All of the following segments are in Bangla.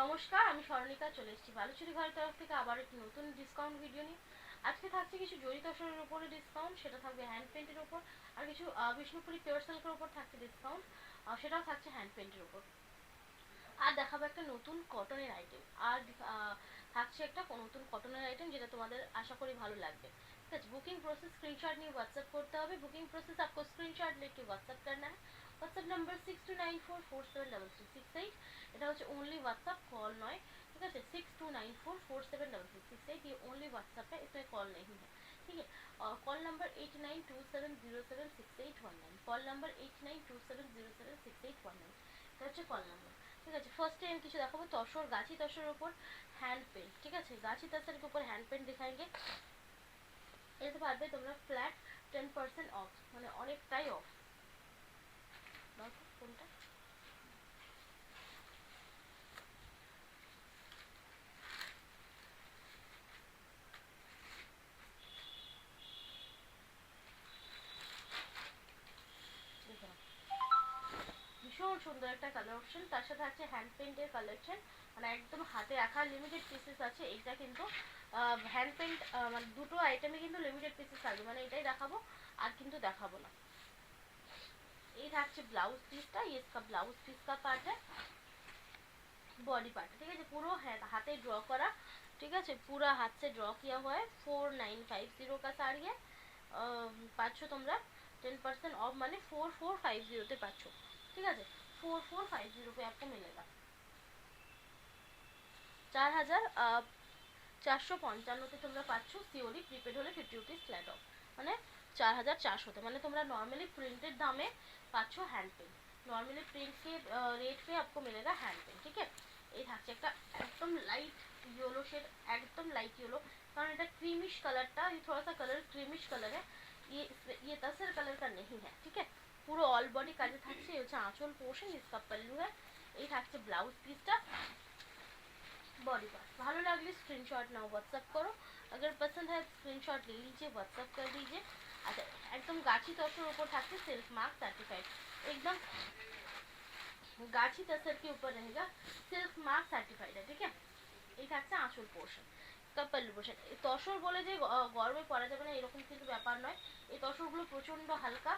নমস্কার, আমি স্বর্ণিকা চলে এসেছি বালুচুরি ঘরের তরফ থেকে আবার একটি নতুন ডিসকাউন্ট ভিডিও নিয়ে। আজকে থাকছে কিছু জরি তসরের উপরে ডিসকাউন্ট, সেটা থাকবে হ্যান্ড পেন্টের উপর। আর কিছু বিষ্ণুপুরি পিওর সিল্কের উপর থাকছে ডিসকাউন্ট, সেটাও থাকছে হ্যান্ড পেন্টের উপর। আর দেখাবো একটা নতুন কটনের আইটেম, আর থাকছে একটা নতুন কটনের আইটেম যেটা তোমাদের আশা করি ভালো লাগবে। ঠিক আছে, बुकिंग प्रोसेस स्क्रीनशॉट নিয়ে হোয়াটসঅ্যাপ করতে হবে। बुकिंग प्रोसेस आपको स्क्रीनशॉट लेके व्हाट्सएप करना है। WhatsApp number 6294473368। এটা হচ্ছে ओनली व्हाट्सएप, कॉल नॉय। ठीक है, 6294473368। ये ओनली व्हाट्सएप है, इसमें कॉल नहीं है। ठीक है, और कॉल नंबर 8927076819। Call number 8927076819। এটা হচ্ছে কল নাম্বার। ঠিক আছে, ফার্স্টে আমি কিছু দেখাবো তসর, গাছি তসরের উপর হ্যান্ড পেন্ট। ঠিক আছে, গাছি তসর के ऊपर हैंड पेंट दिखाएंगे। এতে পারবে তোমরা ফ্ল্যাট 10% অফ, মানে অনেকটাই অফ। কোনটা দেখো, ভীষণ সুন্দর একটা কালার অপশন, তার সাথে আছে হ্যান্ড পেন্টের কালেকশন, মানে একদম হাতে রাখা লিমিটেড পিসেস আছে। এইটা কিন্তু হ্যান্ড পেন্ট, মানে দুটো আইটেমে কিন্তু লিমিটেড পিসেস থাকবে, মানে এটাই দেখাবো আর কিন্তু দেখাবো না। ये থাকছে ব্লাউজ পিসটা, ये इसका ब्लाउज पीस का पार्ट है, बॉडी पार्ट। ठीक है, পুরো हाथे ड्रॉ करा। ठीक है, पूरा हाथ से ड्रॉ किया हुआ है। 4950 का साड़ी है। पाচ্ছো তোমরা 10% ऑफ, माने 4450 তে পাচ্ছো। ঠিক আছে, 4450 पे आपको मिलेगा। 4455 তোমরা পাচ্ছো সিওডি, প্রিপেড হলে 50 রুপিস ফ্ল্যাট অফ, মানে 4400 মানে তোমরা নর্মালি প্রিंटेड দামে পাচ্ছো হ্যান্ড পেন্ট। नॉर्मली प्रिंट के रेट पे आपको मिलेगा हैंड पेंट। ठीक है, এই থাকছে একটা একদম লাইট येलो शेड, एकदम लाइट येलो, কারণ এটা क्रीमिश कलरটা, ये थोड़ा सा कलर क्रीमिश कलर है। ये तसर कलर का नहीं है। ठीक है, পুরো অল বডি কাজে থাকছে। এই হচ্ছে আঁচল পোর্শন, इसका पल्लू है। এই থাকছে ব্লাউজ পিসটা, बॉडी पार्ट। ভালো লাগলে स्क्रीनशॉट नाओ, व्हाट्सएप करो। अगर पसंद है स्क्रीनशॉट ले लीजिए, व्हाट्सएप कर दीजिए। अच्छा, एकदम गाछी तसर ऊपर থাকছে सिल्क मार्क सर्टिफाइड, एकदम गाछी तसर के ऊपर रहेगा, सिल्क मार्क सर्टिफाइड है। ठीक है, এই থাকছে আঁচল পোর্শন, কাপাল পোর্শন। এই তসর বলে যে গরমে পরা যাবে না এরকম কিন্তু ব্যাপার নয়। এই তসরগুলো প্রচন্ড হালকা,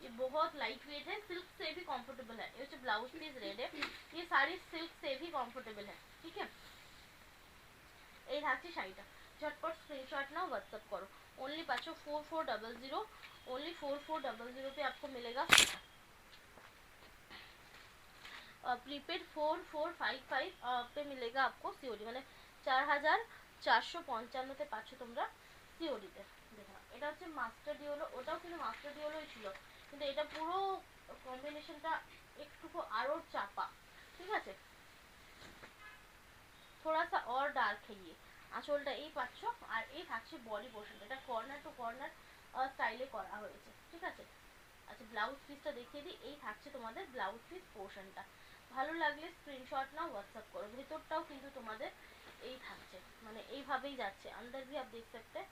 ये बहुत लाइट वेट है, सिल्क से भी कंफर्टेबल है। ये ब्लाउज पीस रेड है, ये साड़ी सिल्क से भी कंफर्टेबल है। ठीक है, এই থাকছে শাড়িটা। ঝটপট स्क्रीनशॉट नाओ, व्हाट्सएप करो। ओनली पाचो 4400, ओनली 4400 पे आपको मिलेगा। प्रीपेड 4455 पे मिलेगा आपको सीओडी, মানে 4455 পাচ্ছো তোমরা সিওডিতে। দেখো, এটা হচ্ছে মাস্টার ডিওলো, ওটাও কিন্তু মাস্টার ডিওলোই ছিল, কিন্তু এটা পুরো কম্বিনেশনটা একটুকু আরো চাপা। ঠিক আছে, थोड़ा सा और डार्क है ये। আঁচলটা এই পাচ্ছো, আর এই থাকছে বডি পোর্শনটা, এটা কর্নার টু কর্নার স্টাইলে করা হয়েছে। ঠিক আছে, আচ্ছা ব্লাউজ পিসটা দেখিয়ে দিই। এই থাকছে তোমাদের ব্লাউজ পিস পোর্শনটা। ভালো লাগলে স্ক্রিনশট নাও, হোয়াটসঅ্যাপ করো। ভেতরটাও কিন্তু তোমাদের এই থাকছে, মানে এইভাবেই যাচ্ছে। अंदर भी आप देख सकते हैं,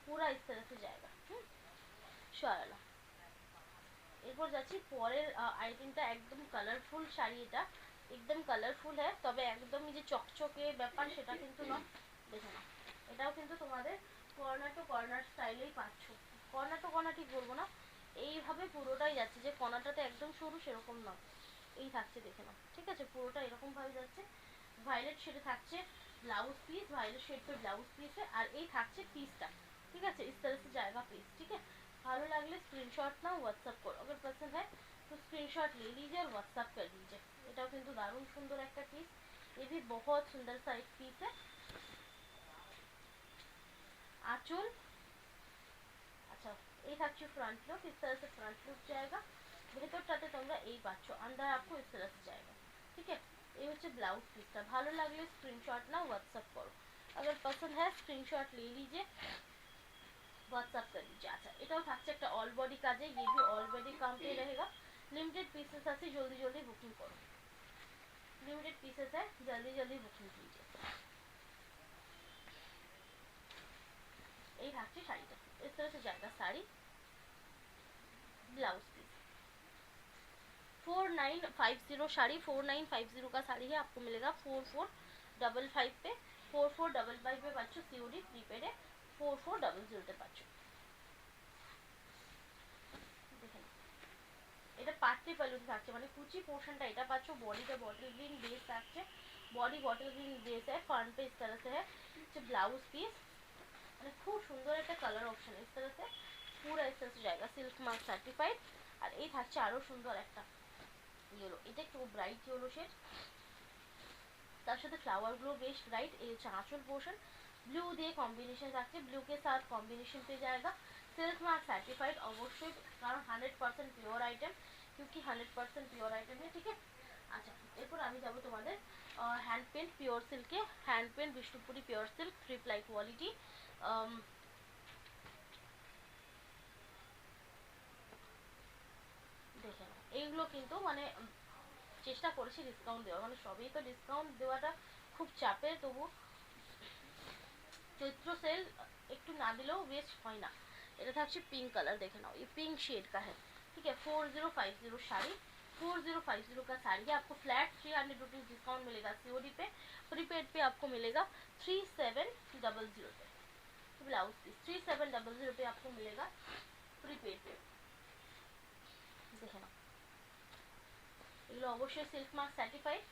पूरा इस तरह से जाएगा। শারালা। এরপর যাচ্ছি পরের আইটেমটা, একদম কালারফুল শাড়ি। এটা একদম কালারফুল है, তবে একদমই যে চকচকে ব্যাপার সেটা কিন্তু না। দেখো না, এটাও কিন্তু তোমাদের কর্নার টু কর্নার স্টাইলেই পাচ্ছো। কর্নার টু কর্নার ঠিক বলবো না, এইভাবে পুরোটাই যাচ্ছে, যে কর্নারটাতে একদম সরু সেরকম না, এই থাকছে। দেখে নাও, ঠিক আছে, পুরোটা এরকম ভাবে যাচ্ছে। ভায়োলেট শেডে থাকছে ब्लाउज पीस, वायलेट शेड पे ब्लाउज पीस है, और এই থাকছে পিসটা। ठीक है, इस तरह से जाएगा पीस। ठीक है, ভালো লাগলে স্ক্রিনশট নাও, হোয়াটসঅ্যাপ করো। अगर पसंद है तो स्क्रीनशॉट ले लीजिए और व्हाट्सएप कर दीजिए। এটাও কিন্তু দারুণ সুন্দর একটা পিস, ये भी बहुत सुंदर सा एक पीस है। आंचल, अच्छा এই থাকছে फ्रंट लुक, इस तरह से फ्रंट लुक जाएगा। ভেতরটাতে তোমরা এই পাচ্ছো, अंदर आपको इस तरह से जाएगा। ठीक है, এই হচ্ছে ব্লাউজ পিসটা। ভালো লাগলে স্ক্রিনশট নাও, হোয়াটসঅ্যাপ করো। अगर पसंद है स्क्रीनशॉट ले लीजिए, व्हाट्सएप कर दीजिए। अच्छा, এটাও থাকছে একটা অল বডি কাজে, ये भी ऑल बॉडी काम पे रहेगा। लिमिटेड पीसेस আছে, जल्दी जल्दी बुकिंग करो। लिमिटेड पीसेस है, जल्दी जल्दी बुकिंग कीजिए। এই থাকছে শাড়িটা, इस तरह से जाएगा साड़ी, ब्लाउज पीस 4950 साड़ी, 4950 का साड़ी है, आपको मिलेगा 4455 पे, 4455 पे पाচ্ছ সিওডি প্রিপেড এ 4400 তে পাচ্ছ। দেখেন এটা পার্টি পালুতে থাকছে, মানে কুচি পোর্শনটা এটা পাচ্ছ, বডিতে বটল গ্রিন বেস থাকছে, बॉडी बॉटल ग्रीन बेस है, फ्रंट पे इस तरह से है, ब्लाउज पीस মানে খুব সুন্দর একটা কালার অপশন, इस तरह से पूरा इस तरह से जाएगा, सिल्क मार्क সার্টিফাইড। আর এই থাকছে আরো সুন্দর একটা ইয়েলো, এটা একটু ব্রাইট ইয়েলো শেড, তার সাথে ফ্লাওয়ার গুলো বেশ ব্রাইট। এই হচ্ছে আঁচল পোর্শন, ব্লু দিয়ে কম্বিনেশন থাকছে, ব্লू के साथ कॉम्बिनेशन पे जाएगा, सिल्क मार्क सर्टिफाइड অবশ্যই, কারণ 100% পিওর আইটেম, क्योंकि 100% পিওর আইটেম है, ठीक है। আচ্ছা এরপর আমি যাব তোমাদের হ্যান্ড পেন্ট পিওর সিল্কে, hand paint Bishnupuri pure silk, 3 ply quality. দেখে এইগুলো কিন্তু মানে চেষ্টা করেছি ডিসকাউন্ট দেওয়া, মানে সবই তো ডিসকাউন্ট দেওয়াটা খুব চাপের, তবু চৈত্র সেল একটু না দিলেও বেস্ট হয় না। এটা থাকছে পিঙ্ক কালার, দেখে নাও, ये पिंक शेड का है, ठीक है। 4050 साड़ी, 4050 का साड़ी है, आपको फ्लैट 300 रुपीज डिस्काउंट मिलेगा सीओडी पे, प्रीपेड पे आपको मिलेगा 3700 पे, ब्लाउज पीस 3700 पे आपको मिलेगा प्रीपेड पे। দেখে নাও এগুলো অবশ্যই সিল্ক মার্ক সার্টিফাইড,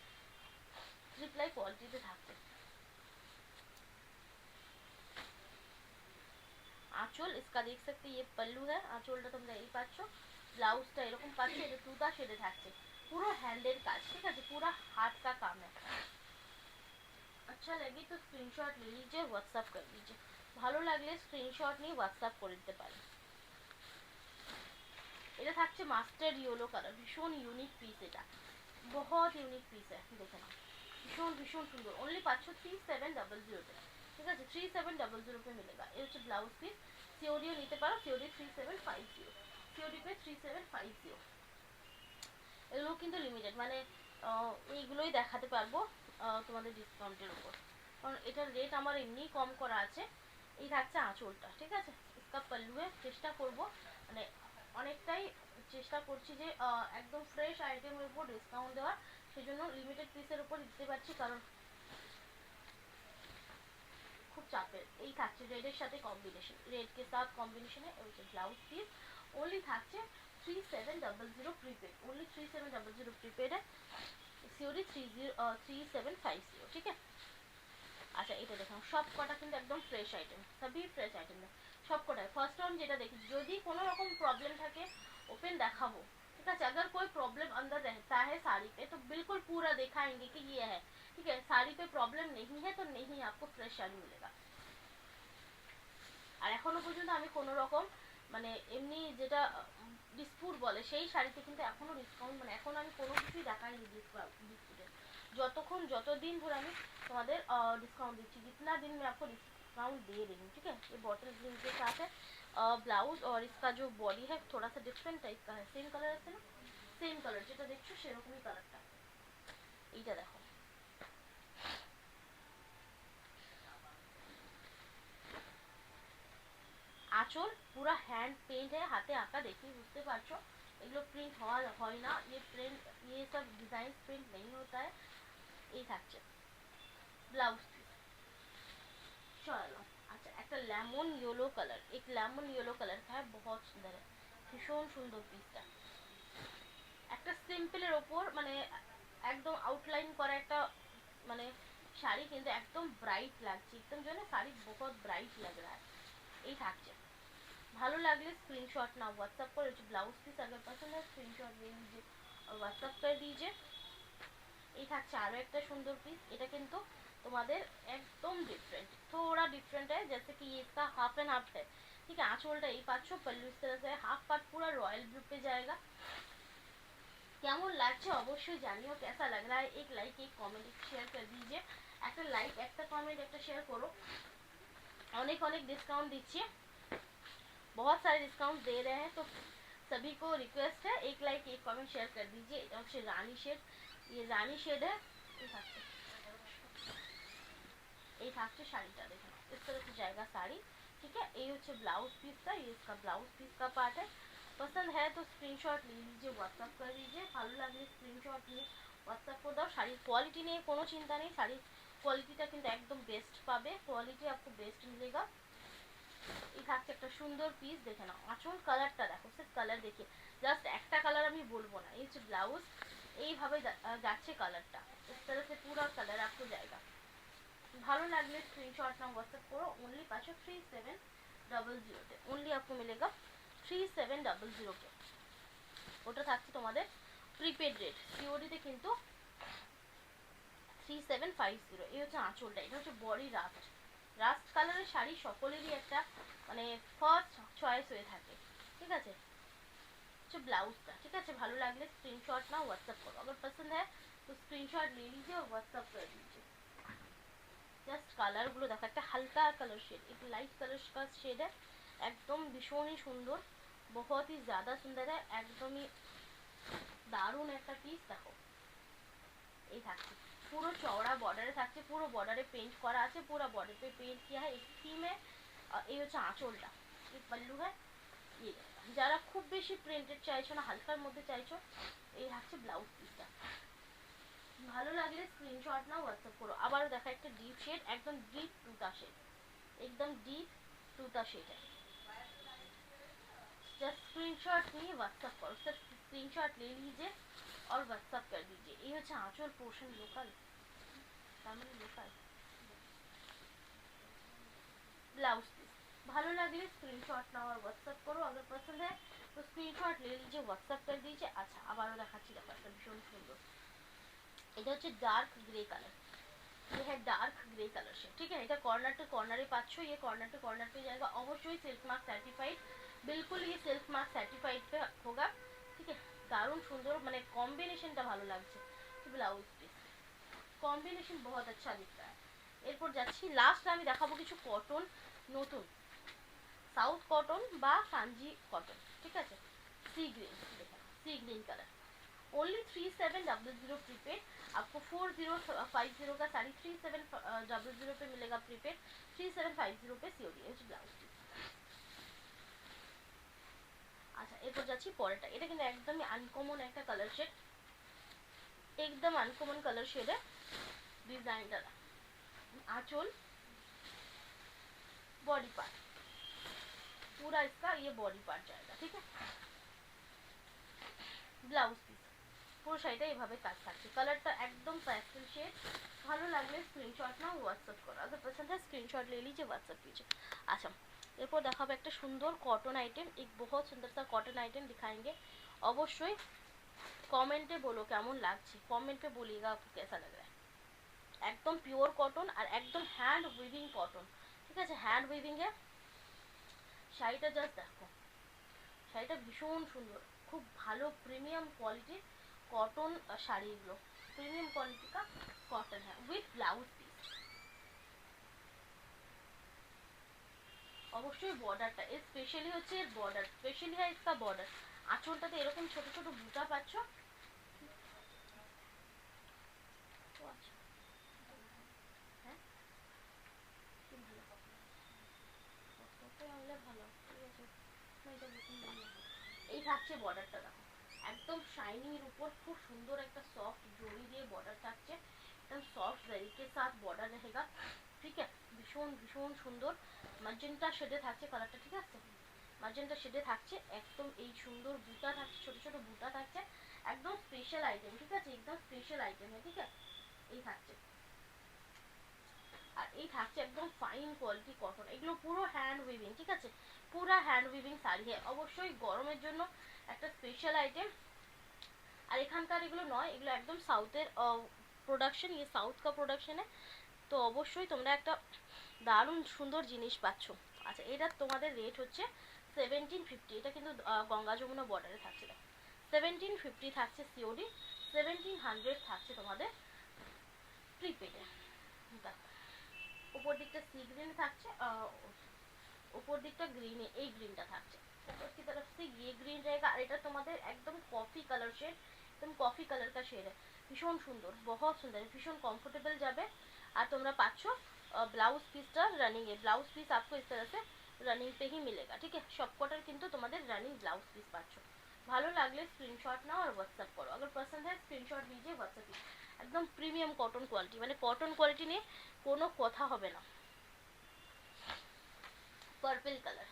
3 প্লাই কোয়ালিটিতে থাকছে। आँचल इसका देख सकते, ये पल्लू है, आँचलটা তোমরা এই পাচ্ছ, ব্লাউজটা এরকম পাচ্ছ, এটা তুতা শেডে থাকছে, পুরো হ্যান্ডের কাজ, ঠিক আছে, পুরো हाथ का काम है। अच्छा लगे तो स्क्रीनशॉट ले लीजिए, व्हाट्सएप कर लीजिए, ভালো লাগলে স্ক্রিনশট নিয়ে হোয়াটসঅ্যাপ করে দিতে পারেন। এটা থাকছে মাস্টার্ড ইয়েলো কালার, ভীষণ ইউনিক পিস, এটা बहुत यूनिक पीस है, देखे ना भीषण भीषण सुंदर, ओनली पाচ্ছ 3700 पे, ঠিক আছে, 3700 पे मिलेगा। ये হচ্ছে ব্লাউজ পিস, সিওডিও নিতে পারো, সিওডি 3750, সিওডি पे 3750। এগুলো কিন্তু লিমিটেড, মানে এইগুলোই দেখাতে পারবো তোমাদের ডিসকাউন্টের উপর, কারণ এটার রেট আমার এমনি কম করা আছে। এই থাকছে আঁচলটা, ঠিক আছে, इसका पल्लू চেষ্টা করব, মানে অনেকটাই চেষ্টা করছি যে একদম ফ্রেশ আইটেমের উপর ডিসকাউন্ট দেওয়ার, সেজন্য লিমিটেড পিসের উপর দিতে পারছি, কারণ খুব চাপের। এই থাকছে রেডের সাথে কম্বিনেশন, রেড के साथ कॉम्बिनेशन है, ওই যে ব্লাউজ পিস, ओनली থাকছে 3700 प्रीपेड, ओनली 3700 प्रीपेड है, सीओडी 3750, ठीक है। আচ্ছা এটা দেখো সব কটা কিন্তু একদম ফ্রেশ আইটেম, সবই ফ্রেশ আইটেম है সব কটাই। ফার্স্ট রাউন্ড যেটা দেখি, যদি কোনো রকম প্রবলেম থাকে ओपन দেখাবো, ठीक है, अगर कोई प्रॉब्लम अंदर रहता है साड़ी पे तो बिल्कुल पूरा दिखाएंगे कि ये है, ठीक है। साड़ी पे प्रॉब्लम नहीं है तो नहीं, आपको फ्रेश साड़ी मिलेगा। আর এখনো পর্যন্ত আমি কোনো রকম মানে এমনি যেটা ডিসপুট বলে সেই শাড়িতে কিন্তু এখনো ডিসকাউন্ট, মানে এখন আমি কোনো কিছুই দেখাইনি ডিসপুটে, যতদিন ধরে আমি তোমাদের डिस्काउंट दीजिए, जितना दिन मैं आपको डिस्काउंट दे रही हूँ, ठीक है। ये बॉटल ग्रीन के साथ है ब्लाउज, और इसका जो बॉडी है थोड़ा सा डिफरेंट टाइप का है, सेम कलर है ना, सेम कलर যেটা দেখছো সেরকমই কালারটা। এইটা দেখো আঁচল পুরো হ্যান্ড पेंट है, হাতে আঁকা, দেখি বুঝতে পারছো এগুলো প্রিন্ট হয় না, ये प्रिंट ये सब डिजाइन प्रिंट नहीं होता है। এই থাকছে ब्लाउज पीस, चलो। अच्छा একটা লেমন येलो कलर, एक लेमन येलो कलर का है, बहुत सुंदर है, ভীষণ সুন্দর পিসটা, একটা সিম্পলের ওপর মানে একদম আউটলাইন করা একটা মানে শাড়ি, কিন্তু একদম ব্রাইট লাগছে, एकदम जो है ना साड़ी बहुत ब्राइट लग रहा है। এই থাকছে, ভালো লাগলে स्क्रीनशॉट ना व्हाट्सएप पर, ब्लाउज पीस अगर पसंद है स्क्रीनशॉट ले लीजिए और व्हाट्सएप कर दीजिए। এই থাকছে আরো একটা সুন্দর পিস, এটা কিন্তু তোমাদের একদম डिफरेंट, थोड़ा डिफरेंट है, जैसे कि ये इसका हाफ एंड हाफ है, ठीक है। आंचलটা এই পাচ্ছ, पल्लू इस तरह से हाफ पार्ट पूरा रॉयल ब्लू पे जाएगा। কেমন লাগছে অবশ্যই জানিও, कैसा लग रहा है, एक लाइक एक कमेंट एक शेयर कर दीजिए, একটা লাইক একটা কমেন্ট একটা শেয়ার করো। অনেক অনেক ডিসকাউন্ট দিচ্ছি, बहुत सारे डिस्काउंट दे रहे हैं, तो सभी को रिक्वेस्ट है एक लाइक एक कमेंट शेयर कर दीजिए। और रानी शेड, ये रानी शेड है, এই থাকছে শাড়িটা, দেখো इस तरह से जाएगा साड़ी, ठीक है। ये হচ্ছে ব্লাউজ পিসটা, ये इसका ब्लाउज पीस का पार्ट है, पसंद है तो स्क्रीनशॉट ले लीजिए, व्हाट्सअप कर दीजिए, ভালো লাগলে স্ক্রিনশট নিয়ে হোয়াটসঅ্যাপ করে দাও। শাড়ির কোয়ালিটি নিয়ে কোনো চিন্তা নেই, শাড়ির কোয়ালিটিটা কিন্তু একদম বেস্ট পাবে, কোয়ালিটি आपको বেস্ট मिलेगा। এই থাকছে একটা সুন্দর পিস, দেখে নাও আঁচল কালারটা দেখো, সে কালার দেখে জাস্ট একটা কালার আমি বলবো না, এই হচ্ছে ব্লাউজ, এইভাবে যাচ্ছে কালারটা, इस तरह से पूरा कलर आपको जाएगा। ভালো লাগলে স্ক্রিনশট নাও, হোয়াটসঅ্যাপ করো। ओनली 3700 ओनली आपको मिलेगा 3700 के। ওটা থাকছে তোমাদের প্রিপেড রেট, সিওডিতে কিন্তু 3750। এই হচ্ছে আঁচলটা, এটা হচ্ছে বডি রাস্ট, রাস্ট কালারের শাড়ি সকলেরই একটা মানে ফার্স্ট চয়েস হয়ে থাকে, ঠিক আছে। হচ্ছে ব্লাউজটা, ঠিক আছে। ভালো লাগলে স্ক্রিনশট নাও, হোয়াটসঅ্যাপ করো। अगर पसंद है तो स्क्रीनशॉट ले लीजिए और व्हाट्सएप कर दीजिए। জাস্ট কালারগুলো দেখো, একটা হালকা কালার শেড, एक लाइट कलर का शेड है, একদম ভীষণই সুন্দর, बहुत ही ज़्यादा सुंदर है, একদমই দারুণ একটা পিস। দেখো এই থাকছে পুরো চওড়া বর্ডারে থাকছে, পুরো বর্ডারে পেন্ট করা আছে, পুরো बॉर्डर पे पेंट किया है, एक थीम है। এই হচ্ছে আঁচলটা, এই পল্লু है। ये যারা খুব বেশি প্রিন্টেড চাইছো না, হালকার মধ্যে চাইছো, এই থাকছে ব্লাউজ পিসটা। ভালো লাগলে স্ক্রিনশট নাও, হোয়াটসঅ্যাপ করো। আবারও দেখা একটা ডিপ শেড, একদম ডিপ টুটা শেড, एकदम डीप टूटा शेड है। जस्ट स्क्रीनशॉट नहीं व्हाट्सएप करो, सिर्फ स्क्रीनशॉट ले लीजिए और व्हाट्सएप कर दीजिए। ये হচ্ছে আঁচল portion, local family local blouse piece. ভালো লাগলে স্ক্রিনশট নাও और व्हाट्सएप करो। अगर पसंद है तो स्क्रीनशॉट ले लीजिए, व्हाट्सएप कर दीजिए। আচ্ছা আবারও দেখাচ্ছি, দেখো একটা ভীষণ সুন্দর, এটা হচ্ছে ডার্ক গ্রে কালার, ये है डार्क ग्रे कलर से, ठीक है। এটা कॉर्नर टू कॉर्नर पाচ্ছ, ये कॉर्नर टू कॉर्नर पे जाएगा, অবশ্যই सिल्क मार्क सर्टिफाइड, बिल्कुल ये सिल्क मार्क सर्टिफाइड पे होगा, ठीक है। দারুণ সুন্দর, মানে কম্বিনেশনটা ভালো লাগছে, ব্লাউজ পিস কম্বিনেশন बहुत अच्छा दिख रहा है। এরপর যাচ্ছি লাস্ট, আমি দেখাবো কিছু কটন, নতুন সাউথ কটন বা কাঞ্জি কটন, ঠিক আছে। सी ग्रीन, देखो सी ग्रीन कलर, ओनली 3700 प्रीपेड। आपको 4050 का साड़ी 3700 पे मिलेगा प्रीपेड, 3750 पे सीओडी ब्लाउज। আচ্ছা এরপর যাচ্ছি পরেরটা, এটা কিন্তু একদমই আনকমন একটা কালার শেড, একদম আনকমন কালার শেডে ডিজাইনটা। आंचल बॉडी पार्ट पूरा इसका ये बॉडी पार्ट जाएगा, ठीक है। ब्लाउज पीस পুরো শাড়িটা এইভাবে কাজ থাকছে, কালারটা একদম প্যাস্টেল শেড। ভালো লাগলে স্ক্রিনশট নাও, হোয়াটসঅ্যাপ করো। अगर पसंद है स्क्रीनशॉट ले लीजिए, व्हाट्सएप कीजिए। अच्छा এরপর দেখাবো একটা সুন্দর কটন আইটেম, एक बहुत सुंदर सा कॉटन आइटम दिखाएंगे। অবশ্যই কমেন্টে বলো কেমন লাগছে, কমেন্ট पे बोलिएगा आपको कैसा लग रहा है। একদম পিওর কটন আর একদম হ্যান্ড উইভিং কটন, ঠিক আছে। হ্যান্ড উইভিং এ শাড়িটা জাস্ট দেখো, শাড়িটা ভীষণ সুন্দর, খুব ভালো প্রিমিয়াম কোয়ালিটির कॉटन শাড়ি, এগুলো प्रीमियम क्वालिटी का कॉटन है विथ ब्लाउज पीस। অবশ্যই বর্ডারটা এর স্পেশালি হচ্ছে, এর বর্ডার স্পেশালি है इसका बॉर्डर। আঁচলটাতে এরকম ছোট ছোট বুটা পাচ্ছ, হ্যাঁ ভালো, ঠিক আছে। এই থাকছে বর্ডারটা, দেখো একদম শাইনির উপর খুব সুন্দর একটা সফট জরি দিয়ে বর্ডার থাকছে, एकदम सॉफ्ट जरी के साथ बॉर्डर रहेगा, ठीक है। ভীষণ ভীষণ সুন্দর ম্যাজেন্টা শেডে থাকছে কালারটা, ঠিক আছে। ম্যাজেন্টা শেডে থাকছে, একদম এই সুন্দর বুটা থাকছে, ছোট ছোট বুটা থাকছে, একদম স্পেশাল আইটেম, ঠিক আছে। একদম স্পেশাল আইটেম, ঠিক আছে। এই থাকছে, আর এই থাকছে একদম ফাইন কোয়ালিটি কটন, এগুলো পুরো হ্যান্ড উইভিং, ঠিক আছে। পুরো হ্যান্ড উইভিং শাড়ি है, অবশ্যই গরমের জন্য একটা স্পেশাল আইটেম। আর এখানকার এগুলো নয়, এগুলো একদম সাউথের প্রোডাকশন, ये साउथ का प्रोडक्शन है, তো অবশ্যই তোমরা একটা দারুণ সুন্দর জিনিস পাচ্ছ। আচ্ছা এটা তোমাদের রেট হচ্ছে 1750, এটা কিন্তু গঙ্গা যমুনা বর্ডারে থাকছে, 1750 থাকছে সিওডি, 1700 থাকছে তোমাদের প্রিপেডে। উপর দিকটা সি গ্রিন থাকছে, উপর দিকটা গ্রিনে, এই গ্রিনটা থাকছে ऊपर की तरफ से ये ग्रीन रहेगा, और এটা তোমাদের একদম কফি কালার শেড, एकदम কফি কালার का शेड है, ভীষণ সুন্দর, बहुत সুন্দর, ভীষণ কমফোর্টেবল যাবে। আর তোমরা পাচ্ছ ব্লাউজ পিসটা রানিং है, ब्लाउज पीस आपको इस तरह से রানিং पे ही मिलेगा, ठीक है। সবকটার কিন্তু তোমাদের রানিং ব্লাউজ পিস পাচ্ছ। ভালো লাগলে স্ক্রিনশট নাও আর হোয়াটসঅ্যাপ করো। अगर पसंद है স্ক্রিনশট लीजिए व्हाट्सएप। একদম প্রিমিয়াম কটন কোয়ালিটি, মানে কটন কোয়ালিটি নিয়ে কোনো কথা হবে না। পার্পল কালার,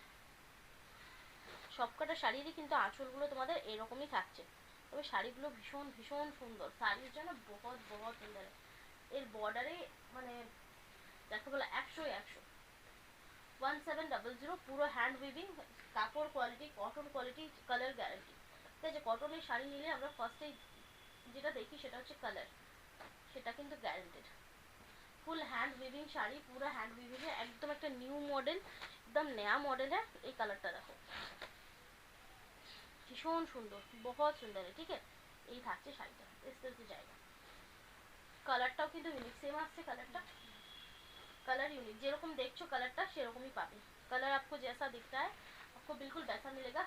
সবকটা শাড়িরই কিন্তু আঁচলগুলো তোমাদের এরকমই থাকছে, তবে শাড়িগুলো ভীষণ ভীষণ সুন্দর, শাড়ির জন্য বহুত বহুত সুন্দর। এর বর্ডারে মানে দেখো বলে 100 1700 পুরো হ্যান্ড উইভিং, কাপড় quality, cotton quality, colour guarantee. ঠিক আছে, কটনের শাড়ি নিলে আমরা ফার্স্টেই যেটা দেখি সেটা হচ্ছে কালার, সেটা কিন্তু guaranteed. Full hand weaving sari, পুরো হ্যান্ড উইভিং এ একদম একটা নিউ মডেল, একদম নয়া মডেল है। এই কালারটা দেখো ভীষণ সুন্দর, বহুত সুন্দর, ঠিক আছে। এই থাকছে শাড়িটা, এসতে জায়গা। কালারটাও কিন্তু ইউনিক সেম আসছে কালারটা, कलर यूनिक, যেরকম দেখছো কালারটা সেরকমই পাবে। कलर आपको जैसा दिखता है आपको बिल्कुल वैसा मिलेगा।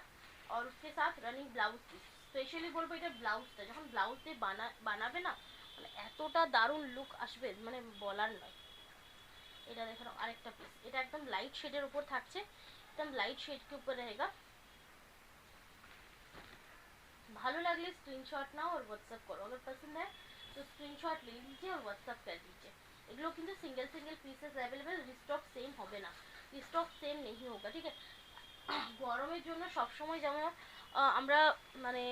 और उसके साथ रनिंग ब्लाउज पीस, স্পেশালি বলবো এটা ব্লাউজটা যখন ব্লাউজ দিয়ে বানাবে না, মানে এতটা দারুণ লুক আসবে মানে বলার নয়। এটা দেখো আরেকটা পিস, এটা একদম লাইট শেডের উপর থাকছে, একদম লাইট শেড के ऊपर रहेगा। ভালো লাগলে স্ক্রিনশট নাও और व्हाट्सएप करो। अगर पसंद है तो स्क्रीनशॉट ले लीजिए और व्हाट्सएप कर दीजिए। এগুলো কিন্তু single single pieces available, restock same হবে না, রিস্টক সেম নেই হোগা, ঠিক আছে। গরমের জন্য সবসময় যেমন আমরা মানে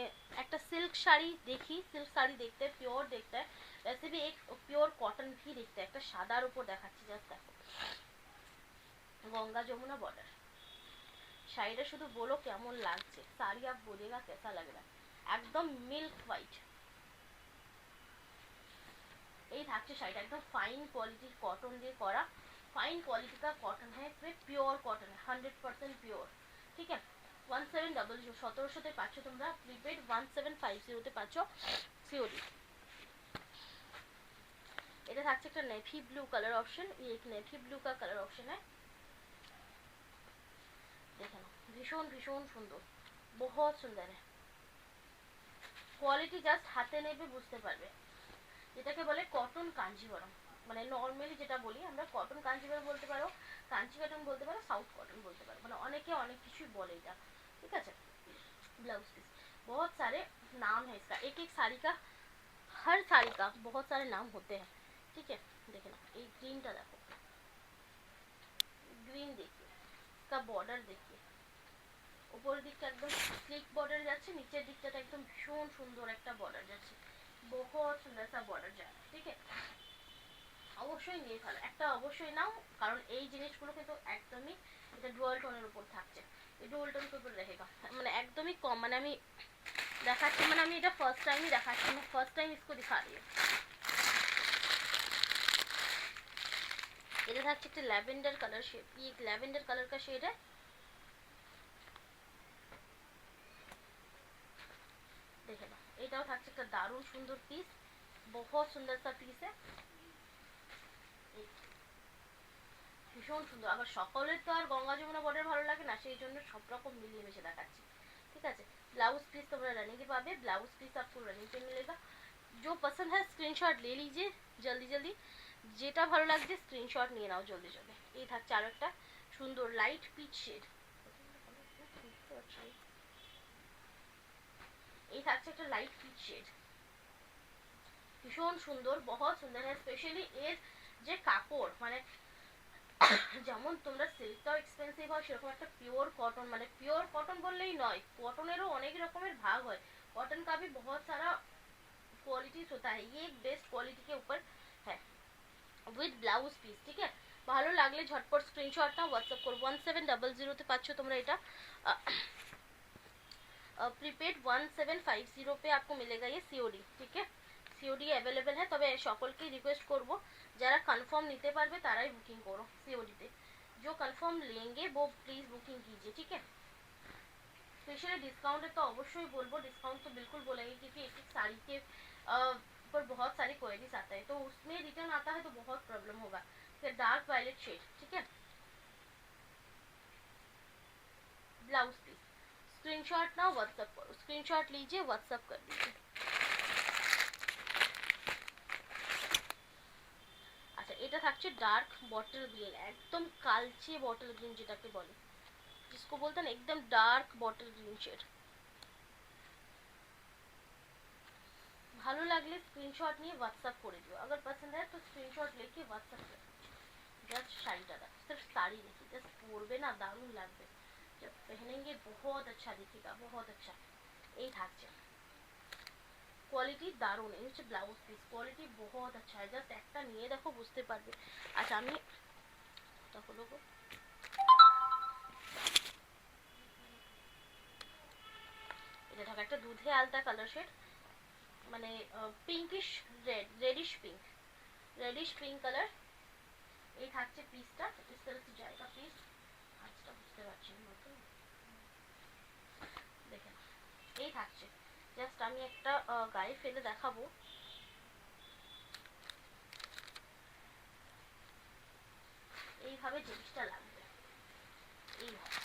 একটা সিল্ক শাড়ি দেখি, সিল্ক শাড়ি দেখতে পিওর দেখতে হয়, वैसे भी एक प्योर कॉटन भी देखते हैं। একটা সাদার উপর দেখাচ্ছি, জাস্ট দেখো গঙ্গা যমুনা বর্ডার। শাড়িটা শুধু বলো কেমন লাগছে, শাড়ি आप बोलेगा कैसा लग रहा है, একদম মিল্ক হোয়াইট। এই থাকছে শাড়িটা, একদম ফাইন কোয়ালিটির কটন দিয়ে করা, फाइन क्वालिटी का कॉटन है, इसमें प्योर कॉटन है, 100% प्योर, ठीक है। 1700 1700 পাচ্ছ তোমরা প্রিপেড, 1750 পাচ্ছ সিওডি। এটা থাকছে একটা নেভি ব্লু কালার অপশন, ये एक नेवी ब्लू का कलर ऑप्शन है, দেখে নাও ভীষণ ভীষণ সুন্দর, बहुत সুন্দর है। কোয়ালিটি জাস্ট হাতে নেবে বুঝতে পারবে। যেটাকে বলে কটন কাঞ্জিভরম, মানে নর্মালি যেটা বলি আমরা কটন কাঞ্জিভরম বলতে পারো, কাঞ্চি কটন বলতে পারো, साउथ कॉटन बोलते पारो, মানে অনেকে অনেক কিছুই বলে এটা, ঠিক আছে। ब्लाउज पीस बहुत सारे नाम है इसका, एक एक साड़ी का, हर साड़ी का बहुत सारे नाम होते हैं, ठीक है। देखे ना ये ग्रीनটা দেখো, গ্রিন देखिए, इसका बॉर्डर देखिए, উপরের দিকটা একদম স্লিক বর্ডার যাচ্ছে, নিচের দিকটা একদম ভীষণ সুন্দর একটা বর্ডার যাচ্ছে, बहुत সুন্দর सा বর্ডার যায়, ঠিক আছে। অবশ্যই নিয়ে ফেলো একটা, অবশ্যই নাও, কারণ এই জিনিসগুলো কিন্তু একদমই এটা ডুয়াল টোনের উপর থাকছে, এই ডুয়াল টোন উপর रहेगा, মানে একদমই কম, মানে আমি দেখাচ্ছি, মানে আমি এটা ফার্স্ট টাইমই দেখাচ্ছি, मैं फर्स्ट टाइम इसको दिखा रही हूँ। এটা থাকছে একটা ল্যাভেন্ডার কালার শেড, ये एक ল্যাভেন্ডার কালার का शेड है, দেখে নাও। এটাও থাকছে একটা দারুণ সুন্দর পিস, बहुत सुंदर सा পিস है, ভীষণ সুন্দর। আবার সকলের তো আর গঙ্গা যমুনা বর্ডার ভালো লাগে না, সেই জন্য সব রকম মিলিয়ে মিশে দেখাচ্ছি, ঠিক আছে। ब्लाउज पीस তোমরা রানিং এ পাবে, ब्लाउज पीस आपको रनिंग पे मिलेगा। जो पसंद है स्क्रीनशॉट ले लीजिए जल्दी जल्दी, যেটা ভালো লাগছে স্ক্রিনশট নিয়ে নাও জলদি জলদি। এই থাকছে আরো একটা সুন্দর লাইট পিচ শেড, এই থাকছে একটা লাইট পিচ শেড, ভীষণ সুন্দর, बहुत সুন্দর। স্পেশালি এর যে কাপড়, মানে যেমন তোমরা সিল্কটাও এক্সপেন্সিভ হয়, সেরকম একটা পিওর কটন, মানে পিওর কটন বললেই নয়, কটনেরও অনেক রকমের ভাগ হয়, कॉटन का भी बहुत सारा क्वालिटीज होता है, ये बेस्ट क्वालिटी के ऊपर है विद ब्लाउज पीस, ठीक है। ভালো লাগলে ঝটপট স্ক্রিনশট নাও, হোয়াটসঅ্যাপ করো। 1700 তে পাচ্ছ তোমরা এটা, प्रीपेड 1750 पे आपको मिलेगा ये सीओडी, ठीक है। सीओडी अवेलेबल है, তবে সকলকে রিকোয়েস্ট করব যারা কনফার্ম নিতে পারবে তারাই বুকিং করো सीओडी पे, जो कन्फर्म लेंगे वो प्लीज बुकिंग कीजिए, ठीक है। स्पेशली डिस्काउंट है तो अवश्य बोलबो, डिस्काउंट तो बिल्कुल बोलेंगे, क्योंकि एक एक साड़ी के पर बहुत सारी क्वेरीज आता है, तो उसमें रिटर्न आता है तो बहुत प्रॉब्लम होगा। फिर डार्क वायलेट शेड, ठीक है। ब्लाउज पीस स्क्रीनशॉट ना व्हाट्सएप करो, स्क्रीनशॉट लीजिए व्हाट्सएप कर दीजिए। আচ্ছা এটা থাকছে ডার্ক বটল গ্রিন, একদম কালচে বটল গ্রিন যেটাকে বলে, जिसको बोलते हैं ना एकदम डार्क बॉटल ग्रीन शेड। ভালো লাগলে স্ক্রিনশট নিয়ে হোয়াটসঅ্যাপ করে দিও, अगर पसंद है तो स्क्रीनशॉट लेके व्हाट्सएप कर जस्ट শাড়িটা দেখ, सिर्फ साड़ी देखी जस्ट পরবে না দারুণ লাগবে, जब पहनेंगे बहुत अच्छा दिखेगा, बहुत अच्छा। এই থাকছে কোয়ালিটি দারুণ, এই হচ্ছে ব্লাউজ পিস, কোয়ালিটি বহুত আচ্ছা है, জাস্ট একটা নিয়ে দেখো বুঝতে পারবে। আচ্ছা আমি হলো গো, এটা ঢাকা একটা দুধে আলতা কালার শেড, মানে পিঙ্কিশ রেডিশ পিঙ্ক কালার। এই থাকছে পিসটা, इस तरह से जाएगा পিস। আজটা বুঝতে পারছি না তো, দেখেন এই থাকছে, জাস্ট আমি একটা গায়ে ফেলে দেখাবো। এইভাবে জিনিসটা লাগবে, এইভাবে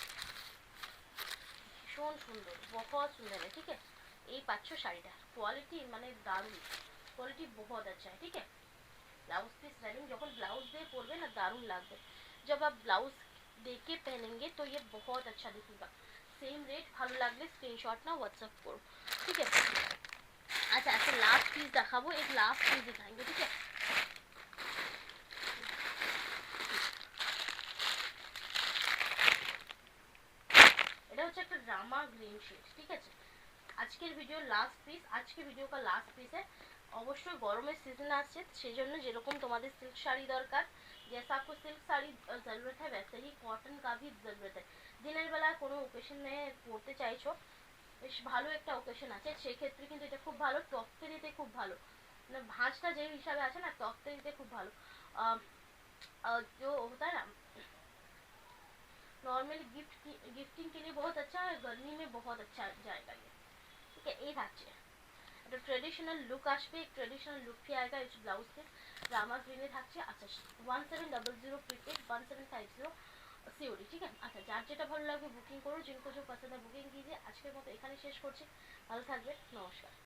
ভীষণ সুন্দর, बहुत सुंदर है, ठीक है। এই পাচ্ছ শাড়িটা, কোয়ালিটি মানে দারুণ, কোয়ালিটি बहुत अच्छा है, ठीक है। ब्लाउज पीस रनिंग যখন ब्लाउज দিয়ে পরবে না দারুণ লাগবে, जब आप ब्लाउज देके पहनेंगे तो ये बहुत अच्छा दिखेगा। सेम रेट, ভালো লাগলে স্ক্রিনশট না व्हाट्सएप করো, ठीक है। अच्छा একটা लास्ट पीस দেখাবো, एक लास्ट पीस दिखाएंगे, ठीक है। এটা হচ্ছে একটা রামা গ্রিন শেড, ঠিক আছে। আজকের ভিডিও লাস্ট পিস, আজকে ভিডিও का লাস্ট পিস है। অবশ্যই গরমের সিজন আসছে, সেজন্য যেরকম তোমাদের সিল্ক শাড়ি দরকার, जैसा आपको सिल्क साड़ी ज़रूरत है वैसे ही कॉटन का भी ज़रूरत है। দিনের বেলা কোনো ওকেশনে পরতে চাইছো, বেশ ভালো একটা ওকেশন আছে, সেই ক্ষেত্রে কিন্তু এটা খুব ভালো, তক্তে দিতে খুব ভালো, মানে ভাঁজটা যে হিসাবে আছে না তক্তে দিতে খুব ভালো। जो होता है ना नॉर्मली गिफ्टिंग के लिए बहुत अच्छा है, गर्मी में बहुत अच्छा जाएगा ये, ठीक है। এই থাকছে একটা ট্রেডিশনাল লুক আসবে, ট্রেডিশনাল লুক भी आएगा इस ब्लाउज पे, रामा ग्रीन থাকছে। আচ্ছা 1700 प्रीपेड 1750 सीओडी, ठीक है। আচ্ছা যার যেটা ভালো লাগবে বুকিং করো, जिनको जो पसंद है बुकिंग कीजिए। আজকের মতো এখানে শেষ করছি, ভালো থাকবে, নমস্কার।